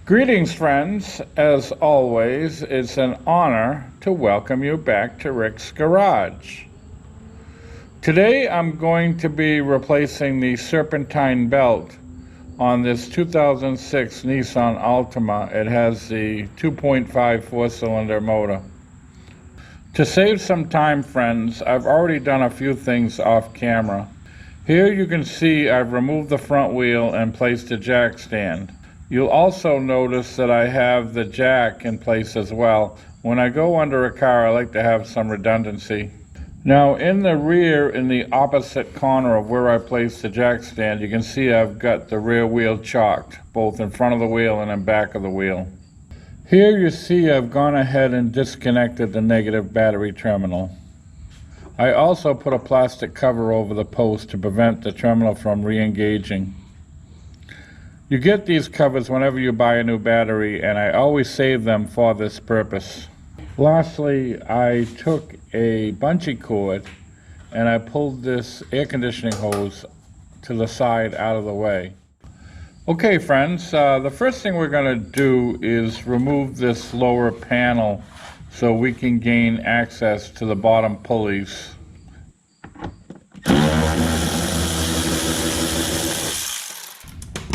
Greetings, friends. As always, it's an honor to welcome you back to Rick's Garage. Today I'm going to be replacing the Serpentine belt on this 2006 Nissan Altima. It has the 2.5 four-cylinder motor. To save some time, friends, I've already done a few things off camera. Here you can see I've removed the front wheel and placed a jack stand. You'll also notice that I have the jack in place as well. When I go under a car, I like to have some redundancy. Now in the rear, in the opposite corner of where I placed the jack stand, you can see I've got the rear wheel chalked, both in front of the wheel and in back of the wheel. Here you see I've gone ahead and disconnected the negative battery terminal. I also put a plastic cover over the post to prevent the terminal from re-engaging. You get these covers whenever you buy a new battery, and I always save them for this purpose. Lastly, I took a bungee cord and I pulled this air conditioning hose to the side out of the way. Okay, friends, the first thing we're going to do is remove this lower panel so we can gain access to the bottom pulleys.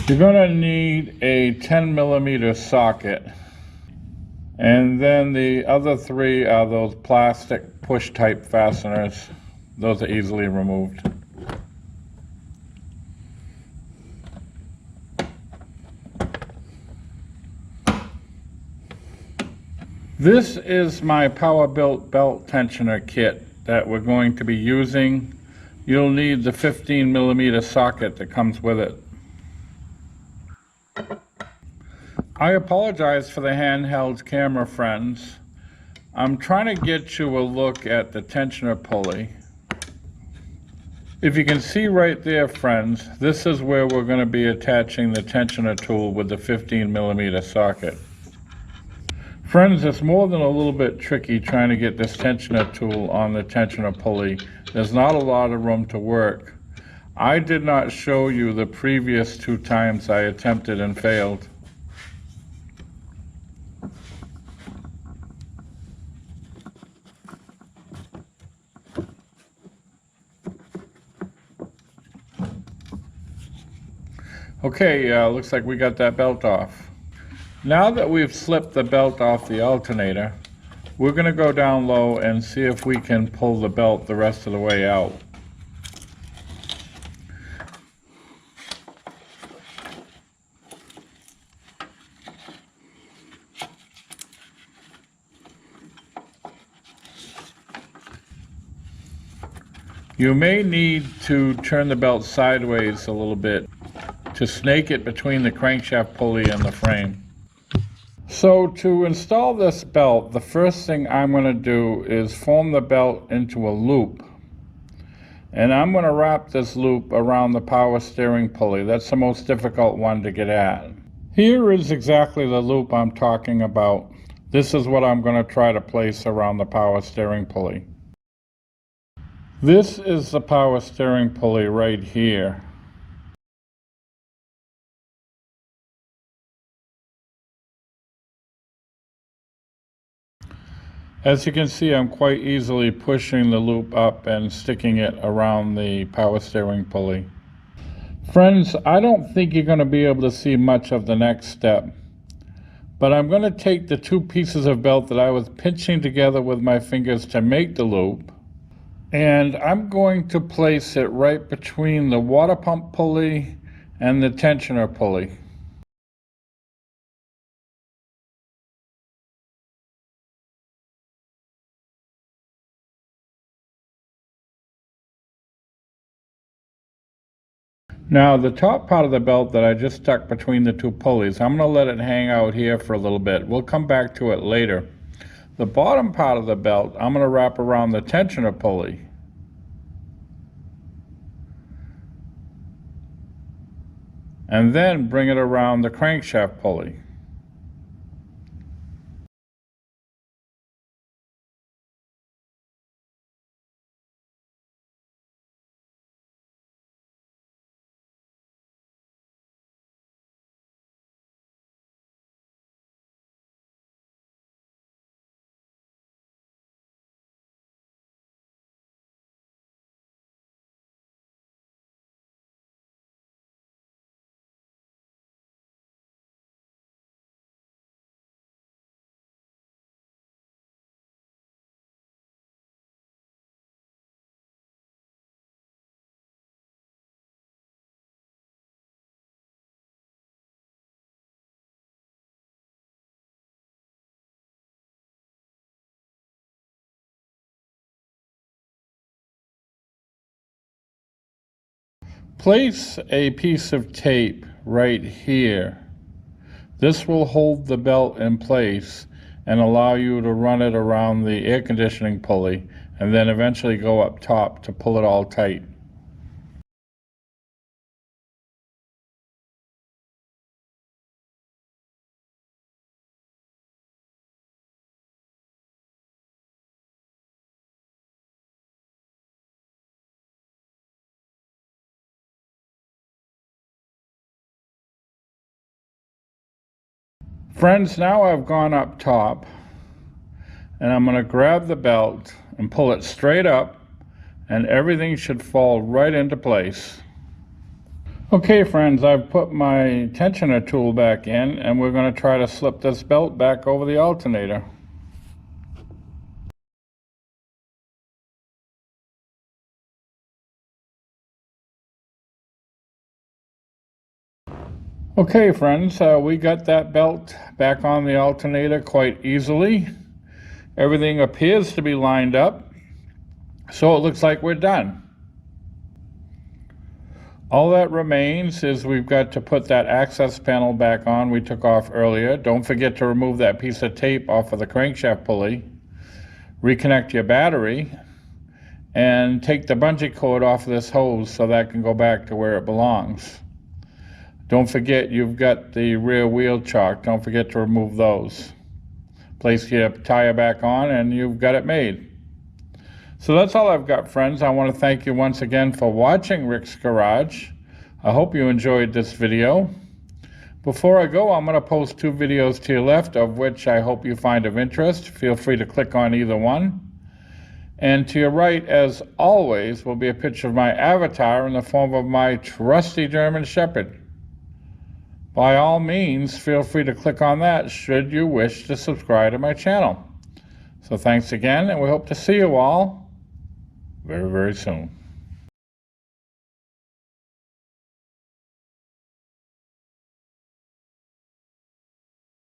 You're going to need a 10mm socket, and then the other three are those plastic push type fasteners. Those are easily removed. This is my power-built belt tensioner kit that we're going to be using. You'll need the 15mm socket that comes with it. I apologize for the handheld camera, friends. I'm trying to get you a look at the tensioner pulley. If you can see right there, friends, this is where we're going to be attaching the tensioner tool with the 15mm socket. Friends, it's more than a little bit tricky trying to get this tensioner tool on the tensioner pulley. There's not a lot of room to work. I did not show you the previous 2 times I attempted and failed. Okay, looks like we got that belt off. Now that we've slipped the belt off the alternator, we're going to go down low and see if we can pull the belt the rest of the way out. You may need to turn the belt sideways a little bit to snake it between the crankshaft pulley and the frame. So to install this belt, the first thing I'm going to do is form the belt into a loop. And I'm going to wrap this loop around the power steering pulley. That's the most difficult one to get at. Here is exactly the loop I'm talking about. This is what I'm going to try to place around the power steering pulley. This is the power steering pulley right here. As you can see, I'm quite easily pushing the loop up and sticking it around the power steering pulley. Friends, I don't think you're going to be able to see much of the next step, but I'm going to take the 2 pieces of belt that I was pinching together with my fingers to make the loop, and I'm going to place it right between the water pump pulley and the tensioner pulley. Now the top part of the belt that I just stuck between the 2 pulleys, I'm going to let it hang out here for a little bit. We'll come back to it later. The bottom part of the belt, I'm going to wrap around the tensioner pulley. And then bring it around the crankshaft pulley. Place a piece of tape right here. This will hold the belt in place and allow you to run it around the air conditioning pulley and then eventually go up top to pull it all tight. Friends, now I've gone up top and I'm going to grab the belt and pull it straight up, and everything should fall right into place. Okay friends, I've put my tensioner tool back in and we're going to try to slip this belt back over the alternator. Okay friends, we got that belt back on the alternator quite easily. Everything appears to be lined up, so it looks like we're done. All that remains is we've got to put that access panel back on we took off earlier. Don't forget to remove that piece of tape off of the crankshaft pulley, reconnect your battery, and take the bungee cord off of this hose so that can go back to where it belongs. Don't forget you've got the rear wheel chock. Don't forget to remove those. Place your tire back on and you've got it made. So that's all I've got, friends. I want to thank you once again for watching Rick's Garage. I hope you enjoyed this video. Before I go, I'm going to post 2 videos to your left, of which I hope you find of interest. Feel free to click on either one. And to your right, as always, will be a picture of my avatar in the form of my trusty German Shepherd. By all means, feel free to click on that should you wish to subscribe to my channel. So thanks again, and we hope to see you all very, very soon.